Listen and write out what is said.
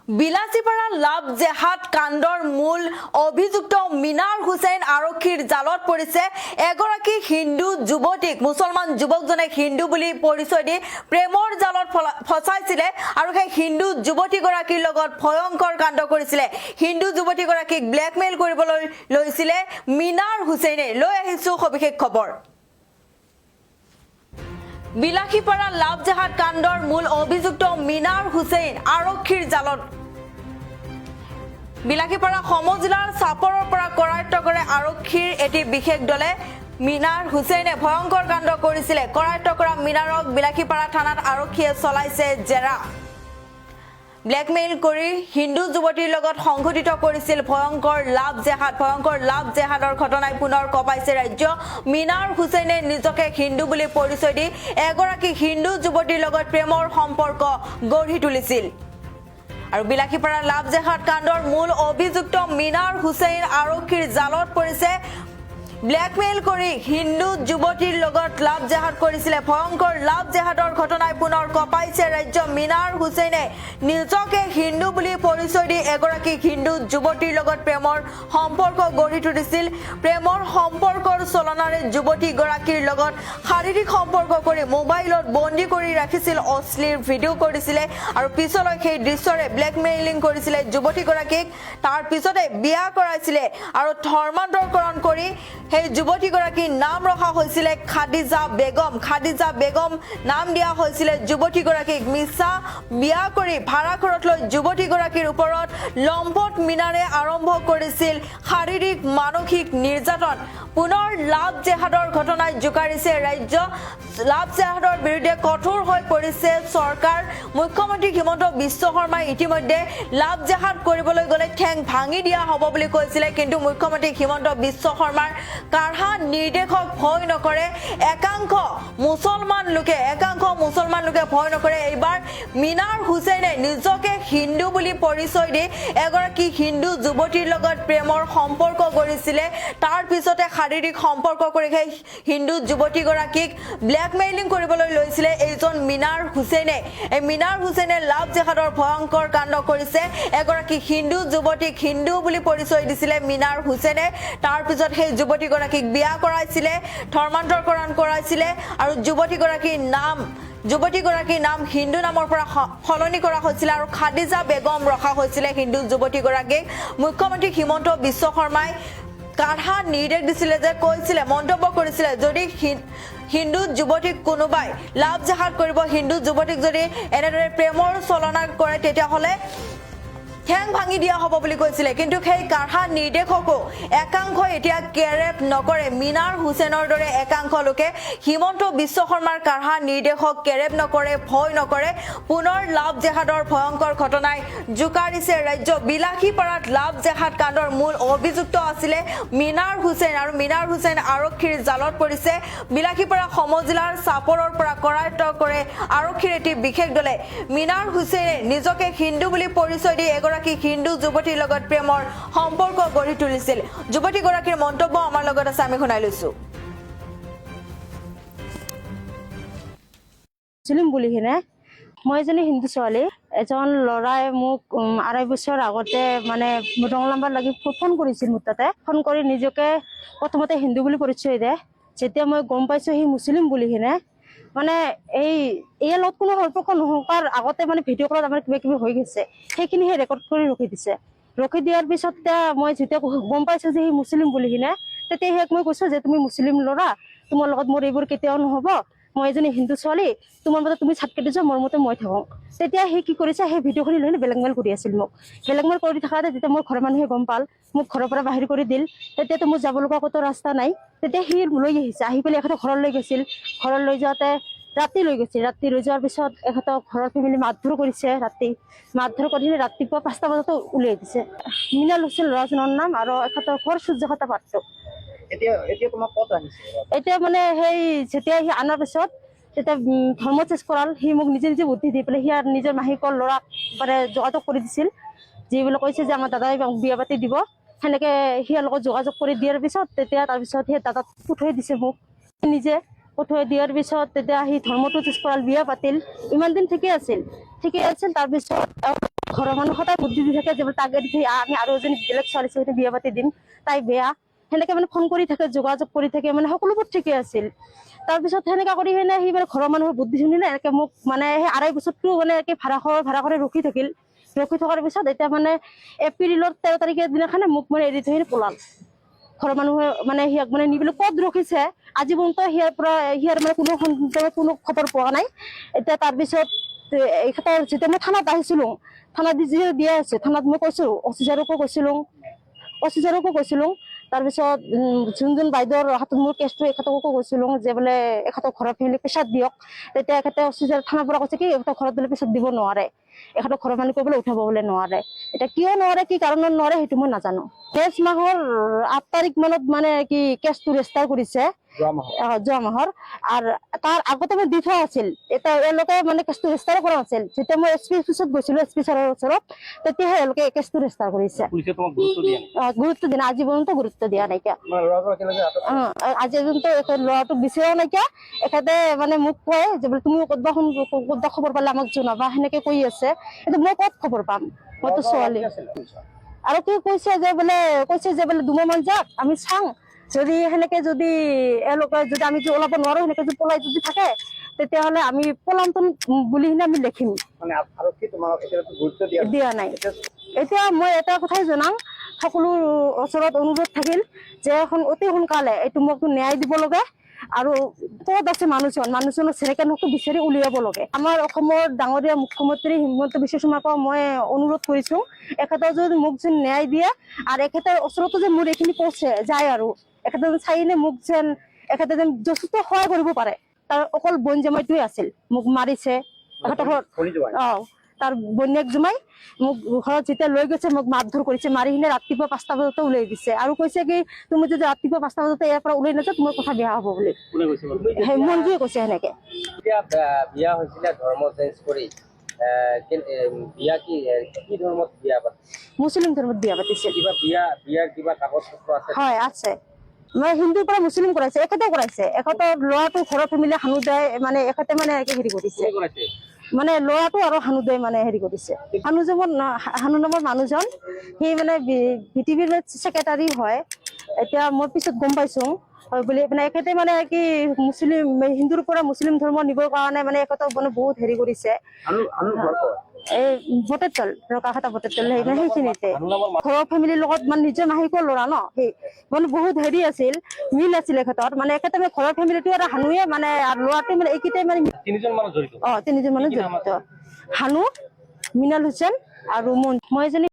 বিলাসীপাৰা লাভ জেহাদ কাণ্ডৰ মূল অভিযুক্ত মিনাৰ হুছেইন আৰক্ষীৰ জালত পৰিছে। এগৰাকী হিন্দু যুৱতীক মুছলমান যুৱকজনে হিন্দু বুলি পৰিচয় দি প্ৰেমৰ জালত ফচাইছিলে আৰু সেই হিন্দু যুৱতীগৰাকীৰ লগত ভয়ংকৰ কাণ্ড কৰিছিলে। হিন্দু যুৱতীগৰাকীক ব্লেকমেইল কৰিবলৈ লৈছিলে মিনাৰ হুছেইনে। লৈ আহিছো সবিশেষ খবৰ। বিলাসীপাৰা লাভ জেহাদ কাণ্ডৰ মূল অভিযুক্ত মিনাৰ হুছেইন আৰক্ষীৰ জালত। বিলাসীপাৰা সমজিলাৰ চাপৰৰ পৰা কৰায়ত্ব কৰে আৰক্ষীৰ এটি বিশেষ দলে। মিনাৰ হুছেইনে ভয়ংকৰ কাণ্ড কৰিছিলে। কৰায়ত্ব কৰা মিনাৰক বিলাসীপাৰা থানাত আৰক্ষীয়ে চলাইছে জেৰা। ব্লেকমেইল কৰি হিন্দু যুৱতীৰ লগত সংঘটিত কৰিছিল ভয়ংকৰ লাভ জেহাদৰ ঘটনাই পুনৰ কঁপাইছে ৰাজ্য। মিনাৰ হুছেইনে নিজকে হিন্দু বুলি পৰিচয় দি এগৰাকী হিন্দু যুৱতীৰ লগত প্ৰেমৰ সম্পৰ্ক গঢ়ি তুলিছিল। আৰু বিলাসীপাৰা লাভ জেহাদ কাণ্ডৰ মূল অভিযুক্ত মিনাৰ হুছেইন আৰক্ষীৰ জালত পৰিছে। ব্লেকমেইল কৰি হিন্দু যুৱতীৰ লগত লাভ জেহাদ কৰিছিলে। ভয়ংকৰ লাভ জেহাদৰ ঘটনাই পুনৰ কঁপাইছে ৰাজ্য। মিনাৰ হুছেইনে নিজকে হিন্দু বুলি পৰিচয় দি এগৰাকী হিন্দু যুৱতীৰ লগত প্ৰেমৰ সম্পৰ্ক গঢ়ি তুলিছিল। প্ৰেমৰ সম্পৰ্কৰ চলনাৰে যুৱতীগৰাকীৰ লগত শাৰীৰিক সম্পৰ্ক কৰি মোবাইলত বন্দী কৰি ৰাখিছিল, অশ্লীল ভিডিঅ' কৰিছিলে আৰু পিছলৈ সেই দৃশ্যৰে ব্লেকমেইলিং কৰিছিলে যুৱতীগৰাকীক। তাৰ পিছতে বিয়া কৰাইছিলে আৰু ধৰ্মান্তৰকৰণ কৰি সেই যুৱতীগৰাকীৰ নাম ৰখা হৈছিলে খাদিজা বেগম নাম দিয়া হৈছিলে যুৱতীগৰাকীক। মিছা বিয়া কৰি ভাড়া ঘৰত লৈ যুৱতীগৰাকীৰ ওপৰত লম্পট মিনাৰে আৰম্ভ কৰিছিল শাৰীৰিক মানসিক নিৰ্যাতন। পুনৰ লাভ জেহাদৰ ঘটনাই জোকাৰিছে ৰাজ্য। লাভ জেহাদৰ বিৰুদ্ধে কঠোৰ হৈ পৰিছে চৰকাৰ। মুখ্যমন্ত্ৰী হিমন্ত বিশ্ব শৰ্মাই ইতিমধ্যে লাভ জেহাদ কৰিবলৈ গ'লে ঠেং ভাঙি দিয়া হ'ব বুলি কৈছিলে, কিন্তু মুখ্যমন্ত্ৰী হিমন্ত বিশ্ব শৰ্মাৰ কাঢ়া নিৰ্দেশক ভয় নকৰে একাংশ মুছলমান লোকে ভয় নকৰে। এইবাৰ মিনাৰ হুছেইনে নিজকে হিন্দু বুলি পৰিচয় দি এগৰাকী হিন্দু যুৱতীৰ লগত প্ৰেমৰ সম্পৰ্ক গঢ়িছিলে। তাৰ পিছতে শাৰীৰিক সম্পৰ্ক কৰি সেই হিন্দু যুৱতীগৰাকীক ব্লেকমেইলিং কৰিবলৈ লৈছিলে এইজন মিনাৰ হুছেইনে। এই মিনাৰ হুছেইনে লাভ জেহাদৰ ভয়ংকৰ কাণ্ড কৰিছে। এগৰাকী হিন্দু যুৱতীক হিন্দু বুলি পৰিচয় দিছিলে মিনাৰ হুছেইনে। তাৰ পিছত সেই যুৱতীগৰাকীক বিয়া কৰাইছিলে, ধৰ্মান্তৰকৰণ কৰাইছিলে আৰু যুৱতীগৰাকীৰ নাম হিন্দু নামৰ পৰা সলনি কৰা হৈছিলে আৰু খাদিজা বেগম ৰখা হৈছিলে হিন্দু যুৱতীগৰাকীক। মুখ্যমন্ত্ৰী হিমন্ত বিশ্ব শৰ্মাই কাঢ়া নিৰ্দেশ দিছিলে যে মন্তব্য কৰিছিলে যদি হিন্দু যুৱতীক কোনোবাই লাভ জেহাদ কৰিব, হিন্দু যুৱতীক যদি এনেদৰে প্ৰেমৰ চলনা কৰে তেতিয়াহ'লে ঠেং ভাঙি দিয়া হ'ব বুলি কৈছিলে। কিন্তু সেই কাঢ়া নিৰ্দেশকো একাংশই এতিয়া কেৰেপ নকৰে। মিনাৰ হুছেইনৰ দৰে একাংশ লোকে হিমন্ত বিশ্ব শৰ্মাৰ কাঢ়া নিৰ্দেশক কেৰেপ নকৰে, ভয় নকৰে। পুনৰ লাভ জেহাদৰ ভয়ংকৰ ঘটনাই জোকাৰিছে ৰাজ্য। বিলাসীপাৰাত লাভ জেহাদ কাণ্ডৰ মূল অভিযুক্ত আছিলে মিনাৰ হুছেইন আৰু মিনাৰ হুছেইন আৰক্ষীৰ জালত পৰিছে। বিলাসীপাৰা সমজিলাৰ চাপৰৰ পৰা কৰায়ত্ব কৰে আৰক্ষীৰ এটি বিশেষ দলে। মিনাৰ হুছেইনে নিজকে হিন্দু বুলি পৰিচয় দি এগৰাকী হিন্দু যুৱতীৰ লগত প্ৰেমৰ সম্পৰ্ক গঢ়ি তুলিছিল। যুৱতীগৰাকীৰ মন্তব্য আমাৰ লগত আছে, আমি শুনাই লৈছো। মই এজনী হিন্দু ছোৱালী। এজন ল'ৰাই মোক 2.5 বছৰ আগতে ৰং নাম্বাৰ লাগি ফোন কৰিছিল মোৰ তাতে। ফোন কৰি নিজকে প্ৰথমতে হিন্দু বুলি পৰিচয় দিয়ে। যেতিয়া মই গম পাইছো সি মুছলিম বুলি ইয়াৰ লগত কোনো সম্পৰ্ক নোহোৱাৰ আগতে ভিডিঅ' কলত আমাৰ কিবা কিবি হৈ গৈছে, সেইখিনি সি ৰেকৰ্ড কৰি ৰখি দিছে। ৰখি দিয়াৰ পিছত মই যেতিয়া গম পাইছো যে সি মুছলিম বুলি তেতিয়া সিয়াক মই কৈছো যে তুমি মুছলিম ল'ৰা, তোমাৰ লগত মোৰ এইবোৰ কেতিয়াও নহ'ব। মই এজনী হিন্দু ছোৱালী, তোমাৰ মতে তুমি ছাট কাটি যোৱা, মোৰ মতে মই থাকোঁ। তেতিয়া সি কি কৰিছে, সেই ভিডিঅ'খিনি লৈ ব্লেকমেইল কৰি আছিল মোক। ব্লেকমেইল কৰি থকাতে যেতিয়া মোৰ ঘৰৰ মানুহে গম পাল, মোক ঘৰৰ পৰা বাহিৰ কৰি দিল। তেতিয়াতো মোৰ যাব লগা ক'তো ৰাস্তা নাই। তেতিয়া সি লৈ আহিছে, আহি পেলাই এখেতৰ ঘৰত লৈ গৈছিল। ঘৰত লৈ যাওঁতে ৰাতি লৈ গৈছিল। ৰাতি লৈ যোৱাৰ পিছত এখেতৰ ঘৰৰ ফেমিলি মাৰধৰ কৰিছে। মাৰধৰ কৰি ৰাতিপুৱা 5টা বজাতো উলিয়াই দিছে। মিনাৰ হুছেইন ল'ৰাজনৰ নাম আৰু এখেতৰ ঘৰ সূৰ্যখতা পাট্টো। এতিয়া সেই যেতিয়া সি আনাৰ পিছত তেতিয়া ধৰ্ম চেঞ্জ কৰাল। সি মোক নিজে বুদ্ধি দি পেলাই সি নিজৰ মাহীকৰ ল'ৰাক যোগাযোগ কৰি দিছিল, যিবিলাক কৈছে যে আমাৰ দাদাই বিয়া পাতি দিব। সেনেকে সিয়াৰ লগত যোগাযোগ কৰি দিয়াৰ পিছত তাৰপিছত সেই দাদাক পঠুৱাই দিছে মোক। নিজে পঠুৱাই দিয়াৰ পিছত তেতিয়া সি ধৰ্মটো চেঞ্জ কৰাল, বিয়া পাতিল। ইমান দিন ঠিকে আছিল। ঠিকেই আছিল। তাৰপিছত ঘৰৰ মানুহ সদায় বুদ্ধি দি থাকে যে তাক এৰি থৈ আমি আৰু এজনী বেলেগ ছোৱালী সৈতে বিয়া পাতি দিম, তাই বেয়া, সেনেকে মানে ফোন কৰি থাকে, যোগাযোগ কৰি থাকে, মানে সকলোবোৰ ঠিকেই আছিল। তাৰপিছত সেনেকা কৰি সি মানে ঘৰৰ মানুহৰ বুদ্ধি শুনিলে এনেকে মোক মানে সেই 2.5 বছৰটো মানে একে ভাড়া কৰি ৰখি থাকিল। ৰখি থকাৰ পিছত এতিয়া মানে এপ্ৰিলৰ 13 তাৰিখে দিনাখনে মোক মানে এৰি থৈ পলাল। ঘৰৰ মানুহে মানে সিয়াক মানে নিবলৈ ক'ত ৰখিছে আজি পৰ্যন্ত সিয়াৰ মানে কোনো খবৰ পোৱা নাই। এতিয়া তাৰপিছত যেতিয়া মই থানাত আহিছিলো, থানাত যিহেতু দিয়া আছে, থানাত মই কৈছো অফিচাৰকো কৈছিলো। তাৰপিছত যোনজন বাইদেউৰ হাতত মোৰ কেছটো এখেতকো কৈছিলো যে বোলে এখেতক ঘৰৰ ফেমিলি প্ৰেছাৰ দিয়ক। তেতিয়া এখেতে অফিচাৰ থানাৰ পৰা কৈছে কি এখেতক ঘৰত বোলে প্ৰেছাৰ দিব নোৱাৰে, এখেতক ঘৰৰ মানুহ বোলে উঠাব বোলে নোৱাৰে। এতিয়া কিয় নোৱাৰে, কি কাৰণত নোৱাৰে সেইটো মই নাজানো। নেক্সট মাহৰ 8 তাৰিখ মানত মানে কি কেছটো ৰেজিষ্টাৰ কৰিছে, যোৱা মাহৰ। আৰু তাৰ আগতে মই দি থোৱা আছিল, এতিয়া এওঁলোকে মানে কেছটো ৰেজিষ্টাৰ কৰা আছিল। যেতিয়া মই এছ পি অফিচত গৈছিলো, এছ পি ছাৰৰ ওচৰত, তেতিয়াহে এওঁলোকে কেছটো ৰেজিষ্টাৰ কৰিছে। গুৰুত্ব দিয়া নাই, আজি পৰ্যন্ত গুৰুত্ব দিয়া নাইকিয়া। আজি পৰ্যন্ত ল'ৰাটোক বিচাৰাও নাইকিয়া। এখেতে মানে মোক কয় যে বোলে তুমি ক'তবা খবৰ পালে আমাক জনাবা, সেনেকে কৈ আছে। কিন্তু মই ক'ত খবৰ পাম, মইতো ছোৱালী। আৰু কি কৈছে যে বোলে 2 মাহ মান যাক আমি চাওঁ, যদি সেনেকে যদি এওঁলোকে যদি আমি ওলাব নোৱাৰো, সেনেকে যদি পলাই যদি থাকে, তেতিয়াহ'লে আমি পলান্তন বুলি কিনে আমি লিখিম। দিয়া নাই। এতিয়া মই এটা কথাই জনাম, সকলো ওচৰত অনুৰোধ থাকিল যে অতি সোনকালে এইটো মোক ন্যায় দিব লাগে। আৰু ক'ত আছে মানুহজনৰ চেৰেকেনকো বিচাৰি উলিয়াব লাগে। আমাৰ অসমৰ ডাঙৰীয়া মুখ্যমন্ত্ৰী হিমন্ত বিশ্ব শৰ্মাক মই অনুৰোধ কৰিছো, এখেতে যদি মোক যেন ন্যায় দিয়ে, আৰু এখেতৰ ওচৰতো যে মোৰ এইখিনি পৌঁছে যায়, আৰু এখেতে চাইনে মোক যেন এখেতে যেন যথেষ্ট সহায় কৰিব পাৰে। তাৰ অকল বন জামাইটোৱে আছিল, মোক মাৰিছে। তাৰ বন্যাক জমাই মোক ঘৰত যেতিয়া লৈ গৈছে, মোক মাৰধৰ কৰিছে, মাৰি কিনে ৰাতিপুৱা 5টা বজাতে উলাই দিছে। আৰু কৈছে কি তুমি যদি ৰাতিপুৱা 5টা বজাতে ইয়াৰ পৰা ওলাই নাযাওঁ, তোমাৰ কথা বেয়া হ'ব বুলি। মঞ্জুৱে কৈছে সেনেকে। বিয়া হৈছিলে ধৰ্ম চেঞ্জ কৰি, বিয়া কি ধৰ্মত বিয়া পাতিছে? মুছলিম ধৰ্মত বিয়া পাতিছে। বিয়াৰ কিবা কাগজ পত্ৰ আছে? হয়, আছে। মানে হিন্দুৰ পৰা মুছলিম কৰাইছে, এখেতে কৰাইছে। এখেতৰ ল'ৰাটো ঘৰৰ ফেমিলি হানুদাই মানে এখেতে মানে হেৰি কৰিছে, মানে ল'ৰাটো আৰু হানুদাই মানে হেৰি কৰিছে। হানু নামৰ মানুহজন, সি মানে বিটিভিৰ ছেক্ৰেটাৰী হয়। এতিয়া মই পিছত গম পাইছো হয় বুলি। মানে এখেতে মানে কি হিন্দুৰ পৰা মুছলিম ধৰ্ম নিবৰ কাৰণে মানে এখেতক মানে বহুত হেৰি কৰিছে। এই বটেতল ৰকাঘাটা বটেতল সেইখিনিতে ঘৰৰ ফেমিলিৰ লগত মানে নিজৰ মাহিকৰ ল'ৰা ন, সেই মানে বহুত হেৰি আছিল, মিল আছিল এখেতৰ। মানে এখেতে ঘৰৰ ফেমিলিটো এটা হানুৱে মানে, আৰু ল'ৰাটোৱে মানে এইকেইটাই মানে 3জন মানুহ জড়িত। 3জন মানুহ জড়িত। হানু, মিনাল হুছেইন আৰু মই এজনী